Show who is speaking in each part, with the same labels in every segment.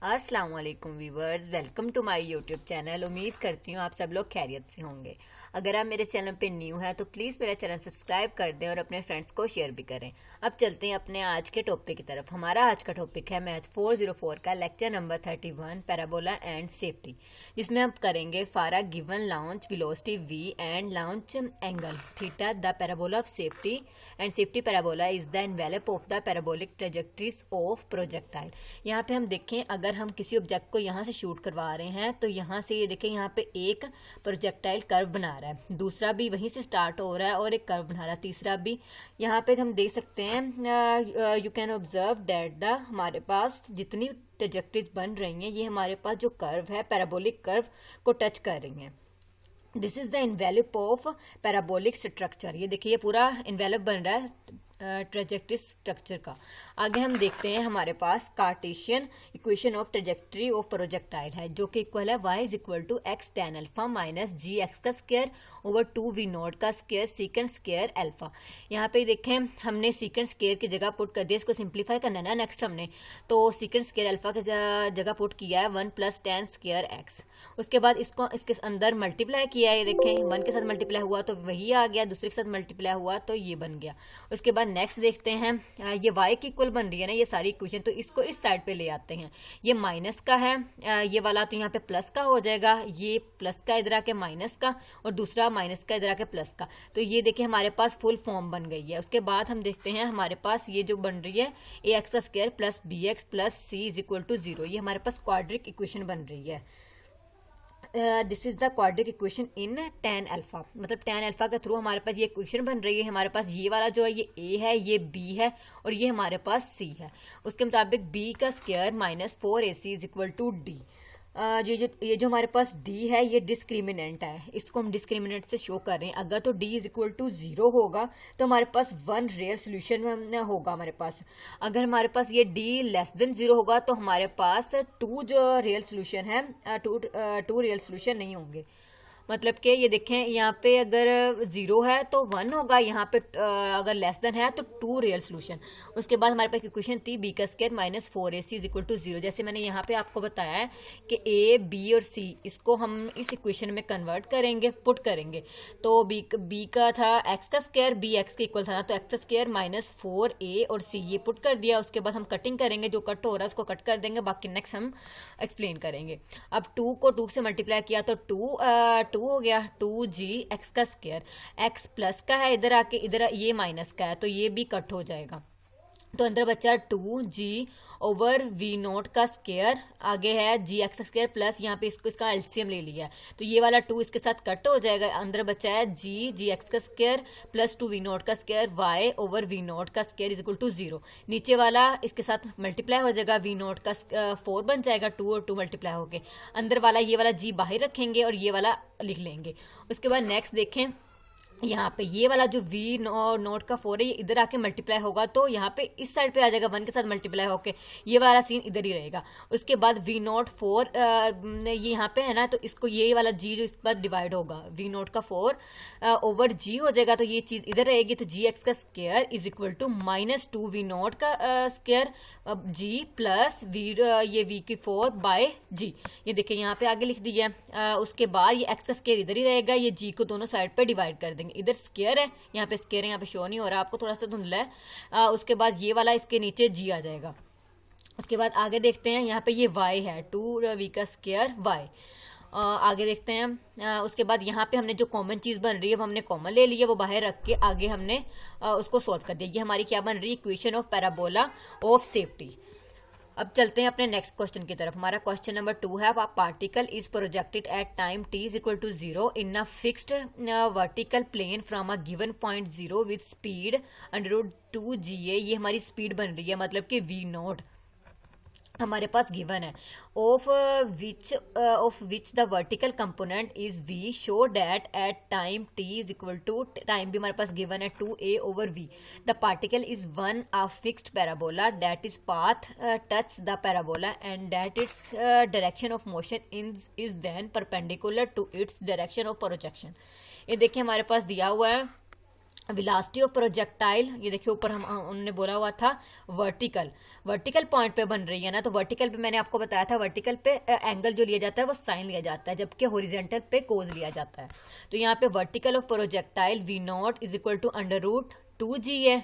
Speaker 1: अस्सलाम वालेकुम viewers, welcome to my YouTube channel. उम्मीद करती हूँ आप सब लोग खैरियत से होंगे। अगर आप मेरे चैनल पे न्यू हैं तो प्लीज़ मेरा चैनल सब्सक्राइब कर दें और अपने फ्रेंड्स को शेयर भी करें। अब चलते हैं अपने आज के टॉपिक की तरफ। हमारा आज का टॉपिक है मैथ 404 का lecture number 31 parabola and safety, जिसमें हम करेंगे फारा given launch velocity v and launch angle theta the parabola of safety and safety parabola is the envelope of the parabolic trajectories of projectile. यहाँ पे हम देखें, अगर हम किसी ऑब्जेक्ट को यहाँ से शूट करवा रहे हैं तो यहाँ से ये देखें, यहाँ पे एक प्रोजेक्टाइल कर्व बना रहा है, दूसरा भी वहीं से स्टार्ट हो रहा है और एक कर्व बना रहा है, तीसरा भी। यहाँ पे हम देख सकते हैं, you can observe that the हमारे पास जितनी ट्रेजेक्टरीज बन रही हैं ये हमारे पास जो कर्व है पैराबोलिक कर्व को टच कर रही हैं। This is the envelope of parabolic structure. ये देखिए, ये पूरा इन्वेलप बन रहा है ट्रेजेक्टरी स्ट्रक्चर का। आगे हम देखते हैं, हमारे पास Cartesian equation of trajectory of projectile है, जो कि इक्वल है y is equal to x tan alpha minus g x का स्क्वायर ओवर 2v नॉट का स्क्वायर सीकेंड स्क्वायर अल्फा। यहाँ पे देखें, हमने सीकेंड स्क्वायर की जगह पुट कर दिया, इसको सिंप्लीफाई करना है ना नेक्स्ट हमने, तो सीकेंड स्क्वायर अल्फा की जगह पुट किया है 1 प्लस टेन स्क्वायर एक्स। उसके बाद इसको इसके अंदर मल्टीप्लाई किया है, ये देखें 1 के साथ मल्टीप्लाई हुआ तो वही आ गया, दूसरे के साथ मल्टीप्लाई हुआ तो ये बन गया। उसके बाद नेक्स्ट देखते हैं, ये y की इक्वल बन रही है ना ये सारी इक्वेशन, तो इसको इस साइड पे ले आते हैं। ये माइनस का है, ये वाला तो यहाँ पे प्लस का हो जाएगा, ये प्लस का इधर आके माइनस का और दूसरा माइनस का इधर आके प्लस का। तो ये देखिए हमारे पास फुल फॉर्म बन गई है। उसके बाद हम देखते हैं, हमारे पास ये जो बन रही है ए एक्स का square plus b x plus c is equal to 0, ये हमारे पास क्वाड्रिक इक्वेशन बन रही है। This is the quadratic equation in tan alpha, मतलब tan अल्फा के थ्रू हमारे पास ये इक्वेशन बन रही है। हमारे पास ये वाला जो है ये a है, ये b है और ये हमारे पास c है। उसके मुताबिक b का square minus 4ac is equal to d। ये जो हमारे पास d है ये डिस्क्रिमिनेंट है, इसको हम डिस्क्रिमिनेंट से शो कर रहे हैं। अगर तो d इज इक्वल टू 0 होगा तो हमारे पास 1 रियल सोल्यूशन होगा हमारे पास। अगर हमारे पास ये d लेस देन 0 होगा तो हमारे पास 2 जो रियल सोल्यूशन है, 2 रियल सोल्यूशन नहीं होंगे। मतलब कि ये देखें, यहाँ पे अगर 0 है तो 1 होगा, यहाँ पे अगर लेस देन है तो 2 रियल सोल्यूशन। उसके बाद हमारे पास इक्वेशन थी बी का square minus 4ac is equal to 0। जैसे मैंने यहाँ पे आपको बताया है कि a b और c इसको हम इस इक्वेशन में कन्वर्ट करेंगे, पुट करेंगे। तो b का था x का स्क्वायर, b x के इक्वल था ना, तो x स्क्वायर माइनस 4a और c ये पुट कर दिया। उसके बाद हम कटिंग करेंगे, जो कट हो रहा है उसको कट कर देंगे, बाकी नेक्स्ट हम एक्सप्लेन करेंगे। अब 2 को 2 से मल्टीप्लाई किया तो 2 हो गया 2g एक्स का स्क्वायर, एक्स प्लस का है इधर आके, इधर ये माइनस का है तो ये भी कट हो जाएगा, तो अंदर बचा 2g ओवर वी नोट का स्क्वायर, आगे है जी एक्स स्क्वायर प्लस यहाँ पे इसको इसका एलसीएम ले लिया है तो ये वाला 2 इसके साथ कट हो जाएगा। अंदर बचा है जी एक्स का स्क्वायर प्लस 2 वी नोट का square y over v naught का स्क्वायर इज इक्वल टू 0। नीचे वाला इसके साथ मल्टीप्लाई हो जाएगा, वी नोट का 4 बन जाएगा, 2 और 2 मल्टीप्लाई होके। अंदर वाला ये वाला जी बाहर रखेंगे और ये वाला लिख लेंगे। उसके बाद नेक्स्ट देखें, यहाँ पे ये वाला जो v नोट का 4 है ये इधर आके मल्टीप्लाई होगा तो यहाँ पे इस साइड पे आ जाएगा 1 के साथ मल्टीप्लाई होके, ये वाला सीन इधर ही रहेगा। उसके बाद v नोट 4 ये यहाँ पे है ना, तो इसको ये वाला g जो इस पर डिवाइड होगा, v नोट का 4 ओवर g हो जाएगा, तो ये चीज इधर रहेगी, तो जी एक्स का square is equal to minus 2 v naught का स्क्वायर g प्लस ये v की 4 बाय g। ये देखिए यहाँ पे आगे लिख दिया। उसके बाद ये x का स्क्वायर इधर ही रहेगा, ये g को दोनों साइड पे डिवाइड कर देंगे। इधर स्क्वायर है, यहाँ पे स्क्वायर है, यहाँ पे शो नहीं हो रहा आपको, थोड़ा सा धुंधला है। उसके बाद ये वाला इसके नीचे जी आ जाएगा। उसके बाद आगे देखते हैं, यहाँ पे ये y है 2v का स्क्वायर y। आगे देखते हैं, उसके बाद यहाँ पे हमने जो कॉमन चीज बन रही है वो हमने कॉमन ले ली है, वो बाहर रख के आगे हमने उसको सॉल्व कर दिया। ये हमारी क्या बन रही है, equation of parabola of safety. अब चलते हैं अपने नेक्स्ट क्वेश्चन की तरफ। हमारा क्वेश्चन नंबर 2 है, particle is projected at time t is equal to 0 in a fixed vertical plane from a given point 0 with speed √2ga। ये हमारी स्पीड बन रही है, मतलब कि v नोट हमारे पास गिवन है, of which the vertical component is v, show that at time t is equal to, time भी हमारे पास गिवन है 2a over v। The particle is on a fixed parabola that is path touch the parabola and that its direction of motion is then perpendicular to its direction of projection. ये देखिए हमारे पास दिया हुआ है velocity of projectile, ये देखिए ऊपर हम उन्होंने बोला हुआ था वर्टिकल पॉइंट पे बन रही है ना, तो वर्टिकल पे मैंने आपको बताया था वर्टिकल पे एंगल जो लिया जाता है वो साइन लिया जाता है, जबकि हॉरिजॉन्टल पे कोज लिया जाता है। तो यहाँ पे vertical of projectile v naught is equal to under root 2g है।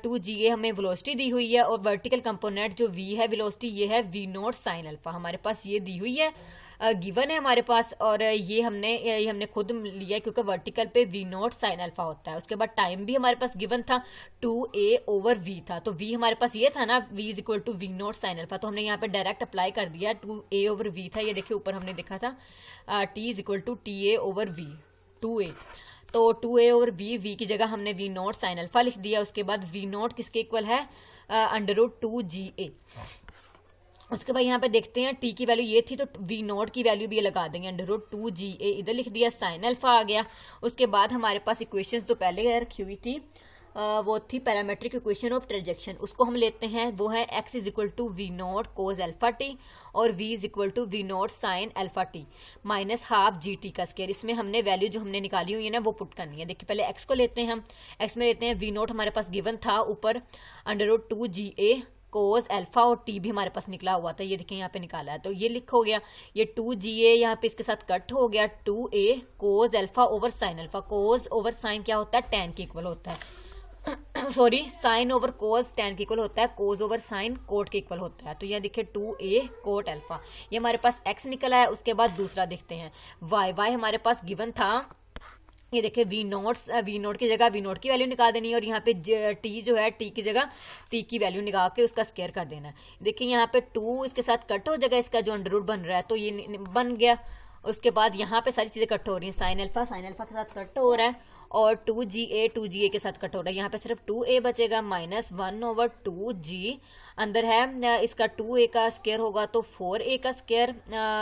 Speaker 1: 2ga हमें वेलोसिटी दी हुई है, और वर्टिकल कंपोनेंट जो v है वेलोसिटी, ये है v नॉट साइन अल्फा, हमारे पास ये दी हुई है, गिवन है हमारे पास, और ये हमने खुद लिया क्योंकि वर्टिकल पे v नॉट साइन अल्फा होता है। उसके बाद टाइम भी हमारे पास गिवन था 2a/v था, तो v हमारे पास ये था ना, v is equal to v naught sine alpha, तो हमने यहाँ पे डायरेक्ट अप्लाई कर दिया, 2a/v था, ये देखिए ऊपर हमने देखा था t is equal to ta/v 2a, तो 2a/v, v की जगह हमने v नॉट साइन अल्फा लिख दिया। उसके बाद v नॉट किसके इक्वल है, अंडर रूट 2ga। उसके बाद यहाँ पे देखते हैं टी की वैल्यू ये थी, तो वी नॉट की वैल्यू भी ये लगा देंगे, अंडर रूट 2ga इधर लिख दिया, साइन अल्फा आ गया। उसके बाद हमारे पास इक्वेशंस तो पहले रखी हुई थी, वो थी पैरामेट्रिक इक्वेशन ऑफ ट्रांजैक्शन, उसको हम लेते हैं, वो है x is equal to v naught cos alpha t और v is equal to v naught sine alpha t minus half g t का स्केयर। इसमें हमने वैल्यू जो हमने निकाली हुई है ना वो पुट करनी है। देखिए पहले x को लेते हैं हम, x में लेते हैं वी नॉट हमारे पास गिवन था ऊपर अंडर रूट 2ga कोज अल्फा, और टी भी हमारे पास निकला हुआ था, ये देखिए यहाँ पे निकाला है, तो ये लिख हो गया, ये 2ga यहाँ पे इसके साथ कट हो गया, 2a कोज अल्फा ओवर साइन अल्फा, कोज ओवर साइन क्या होता है, टैन के इक्वल होता है सॉरी साइन ओवर कोज टैन के इक्वल होता है, कोज ओवर साइन कोट के इक्वल होता है। तो ये देखिए 2a कोट अल्फा, ये हमारे पास x निकला है। उसके बाद दूसरा देखते हैं y हमारे पास गिवन था, ये देखिए वी नोट की जगह वी नोट की वैल्यू निकाल देनी है, और यहाँ पे टी जो है टी की जगह टी की वैल्यू निकाल के उसका स्केयर कर देना है। देखिए यहाँ पे 2 इसके साथ कट हो जाएगा, इसका जो अंडर रूट बन रहा है तो ये बन गया। उसके बाद यहाँ पे सारी चीजें कट हो रही हैं, साइन अल्फा के साथ कट हो रहा है, और 2ga के साथ कट हो रहा है, यहाँ पे सिर्फ 2a बचेगा, माइनस 1/2g अंदर है, इसका 2a का स्केयर होगा तो 4a का स्केयर,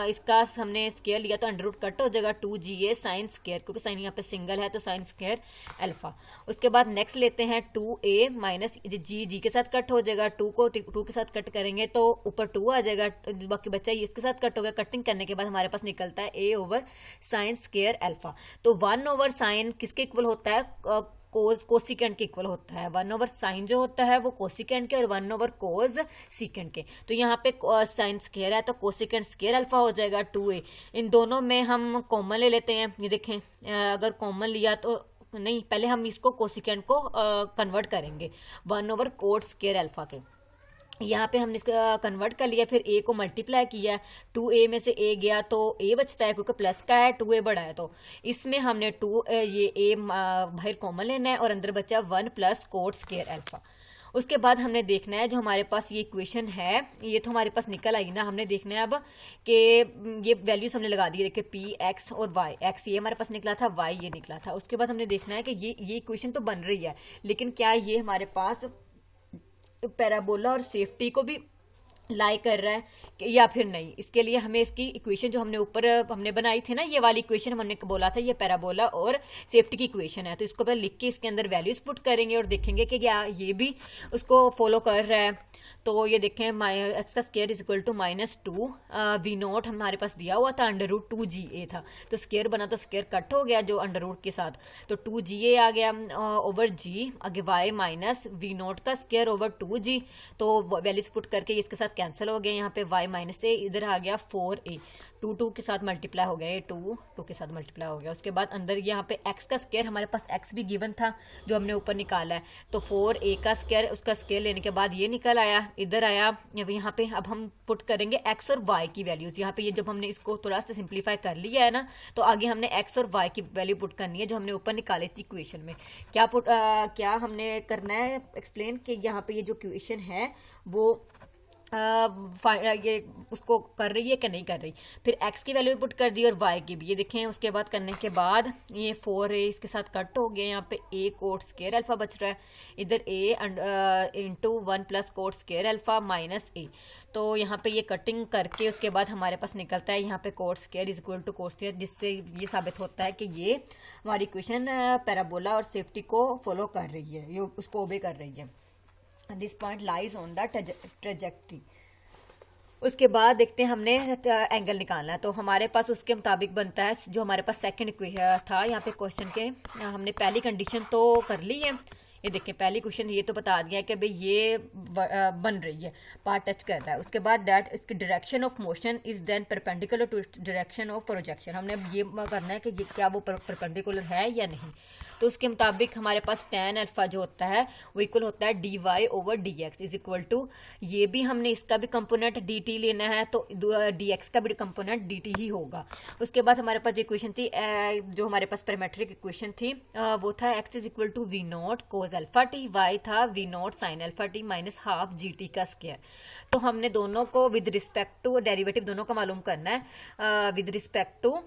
Speaker 1: इसका हमने स्केयर लिया तो अंडर रूट कट हो जाएगा 2ga साइन स्केयर, क्योंकि साइन यहाँ पे सिंगल है तो साइन स्केयर अल्फा। उसके बाद नेक्स्ट लेते हैं 2a माइनस जी के साथ कट हो जाएगा, 2 को 2 के साथ कट करेंगे तो ऊपर 2 आ जाएगा, बाकी बच्चा इसके साथ कट हो गया। कटिंग करने के बाद हमारे पास निकलता है a over sine square alpha, तो 1 ओवर साइन किसके इक्वल होता है, कोसिकेंट के इक्वल होता है। 1 ओवर साइन जो होता है वो कोसिकेंट के, और 1 ओवर कोस सीकेंट के। तो यहाँ पे साइन स्केयर है तो कोसिकेंट स्केयर अल्फा हो जाएगा 2a। इन दोनों में हम कॉमन ले लेते हैं, ये देखें अगर कॉमन लिया तो नहीं, पहले हम इसको कोसिकेंट को कन्वर्ट करेंगे 1 ओवर कोट स्केयर अल्फा के। यहाँ पे हमने इसका कन्वर्ट कर लिया, फिर a को मल्टीप्लाई किया, 2a में से a गया तो a बचता है क्योंकि प्लस का है, 2a बड़ा है, तो इसमें हमने ये a बाहर कॉमन लेना है, और अंदर बचा 1 प्लस कोट स्केयर अल्फा। उसके बाद हमने देखना है जो हमारे पास ये इक्वेशन है, ये तो हमारे पास निकल आई ना, हमने देखना है अब कि ये वैल्यूज हमने लगा दी, देखिए p x और y, x ये हमारे पास निकला था, y ये निकला था। उसके बाद हमने देखना है कि ये इक्वेशन तो बन रही है, लेकिन क्या ये हमारे पास पैराबोला और सेफ्टी को भी लाई कर रहा है या फिर नहीं। इसके लिए हमें इसकी इक्वेशन जो हमने ऊपर हमने बनाई थी ना, ये वाली इक्वेशन हमने बोला था ये पैराबोला और सेफ्टी की इक्वेशन है, तो इसको पहले लिख के इसके अंदर वैल्यूज पुट करेंगे और देखेंगे कि क्या ये भी उसको फॉलो कर रहा है। तो ये देखें एक्स का square is equal to -2 v naught हमारे पास दिया हुआ था, अंडर रूट 2ga था, तो स्केयर बना तो स्केयर कट हो गया जो अंडर रूट के साथ, तो 2ga आ गया ओवर जी, आगे y माइनस वी नॉट का स्केयर ओवर 2g, तो वैल्यूज पुट करके इसके साथ कैंसिल हो गया, यहाँ पे y माइनस ए इधर आ गया 4a, 2 के साथ मल्टीप्लाई हो गया, ये 2 के साथ मल्टीप्लाई हो गया। उसके बाद अंदर यहाँ पे x का स्केयर हमारे पास x भी गिवन था जो हमने ऊपर निकाला है, तो 4a का स्केयर, उसका स्केयर लेने के बाद ये निकल आया, इधर आया यहाँ पे। अब हम पुट करेंगे x और y की वैल्यूज, यहाँ पे ये जब हमने इसको थोड़ा सा सिंप्लीफाई कर लिया है ना, तो आगे हमने x और y की वैल्यू पुट करनी है जो हमने ऊपर निकाली थी इक्वेशन में। क्या हमने करना है एक्सप्लेन कि यहाँ पे ये जो इक्वेशन है वो ये उसको कर रही है कि नहीं कर रही। फिर x की वैल्यू पुट कर दी और y की भी, ये देखें। उसके बाद करने के बाद ये 4a इसके साथ कट हो गया, यहाँ पे a कोट स्केयर अल्फा बच रहा है, इधर a into 1 plus coat square alpha minus a, तो यहाँ पे ये कटिंग करके उसके बाद हमारे पास निकलता है यहाँ पे cot square is equal to cot square, जिससे ये साबित होता है कि ये हमारी इक्वेशन पैराबोला और सेफ्टी को फॉलो कर रही है, ये उसको ओबे कर रही है। This point lies on the trajectory. उसके बाद देखते हैं हमने एंगल निकालना है, तो हमारे पास उसके मुताबिक बनता है जो हमारे पास सेकंड था यहाँ पे क्वेश्चन के। हमने पहली कंडीशन तो कर ली है, ये देखिए पहली क्वेश्चन ये तो बता दिया कि भाई ये बन रही है, पार्ट टच कर रहा है। उसके बाद दैट इसकी direction of motion is then perpendicular to direction of projection, हमने ये करना है कि ये क्या वो परपेंडिकुलर है या नहीं। तो उसके मुताबिक हमारे पास tan अल्फा जो होता है वो इक्वल होता है dy over dx is equal to, ये भी हमने इसका भी कंपोनेंट dt लेना है तो dx का भी कंपोनेंट dt ही होगा। उसके बाद हमारे पास इक्वेशन थी जो हमारे पास पैरामेट्रिक इक्वेशन थी वो था x is equal to v naught cos alpha t, y था v naught sine alpha t minus half g t का स्क्वायर। तो हमने दोनों को विद रिस्पेक्ट टू डेरिवेटिव दोनों का मालूम करना है विद रिस्पेक्ट टू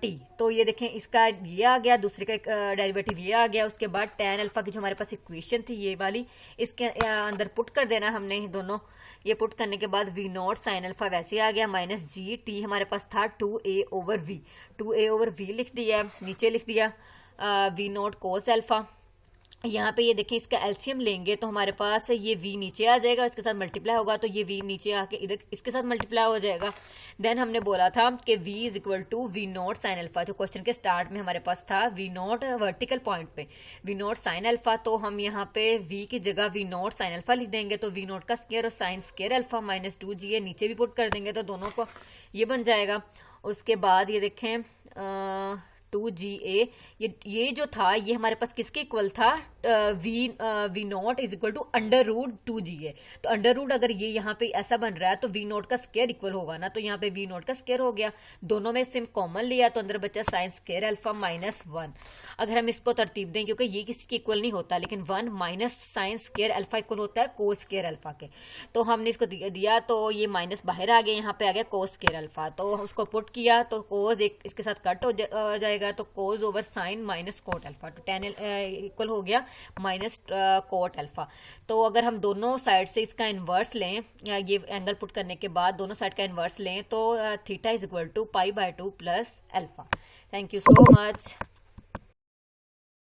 Speaker 1: टी। तो ये देखें इसका ये आ गया, दूसरे का डेरिवेटिव ये आ गया। उसके बाद tan अल्फा की जो हमारे पास इक्वेशन थी ये वाली, इसके अंदर पुट कर देना हमने दोनों। ये पुट करने के बाद वी नॉट साइन अल्फा वैसे आ गया माइनस जी टी हमारे पास था 2a over we, 2a over we लिख दिया, नीचे लिख दिया वी नॉट कोस अल्फा। यहाँ पे ये देखें इसका एलसीएम लेंगे तो हमारे पास ये v नीचे आ जाएगा, इसके साथ मल्टीप्लाई होगा तो ये v नीचे आके इधर इसके साथ मल्टीप्लाई हो जाएगा। देन हमने बोला था कि v is equal to v naught sine alpha, जो क्वेश्चन के स्टार्ट में हमारे पास था वी नॉट वर्टिकल पॉइंट पे वी नॉट साइन अल्फा, तो हम यहाँ पे v की जगह वी नॉट साइन अल्फा लिख देंगे तो वी नॉट का स्क्वायर और sine square alpha minus 2g नीचे भी पुट कर देंगे तो दोनों को ये बन जाएगा। उसके बाद ये देखें 2ga, ये जो था ये हमारे पास किसके इक्वल था, v naught is equal to under root 2ga। तो अंडर रूट अगर ये यहाँ पे ऐसा बन रहा है तो वी नॉट का स्क्वायर इक्वल होगा ना, तो यहाँ पे वी नॉट का स्क्वायर हो गया, दोनों में सिम कॉमन लिया तो अंदर बचा साइन स्क्वायर अल्फा माइनस 1। अगर हम इसको तरतीब दें क्योंकि ये किसी के इक्वल नहीं होता, लेकिन 1 minus sine square alpha equal होता है कोस स्क्वायर अल्फा के, तो हमने इसको दिया तो ये माइनस बाहर आ गया, यहाँ पे आ गया कोस स्क्वायर अल्फा। तो उसको पुट किया तो कोस एक इसके साथ कट हो जाएगा तो cos over sine minus cot alpha, तो tan इक्वल हो गया माइनस कोट अल्फा। तो अगर हम दोनों साइड से इसका इन्वर्स लें, ये एंगल पुट करने के बाद दोनों साइड का इन्वर्स लें तो theta is equal to pi by 2 plus alpha. Thank you so much.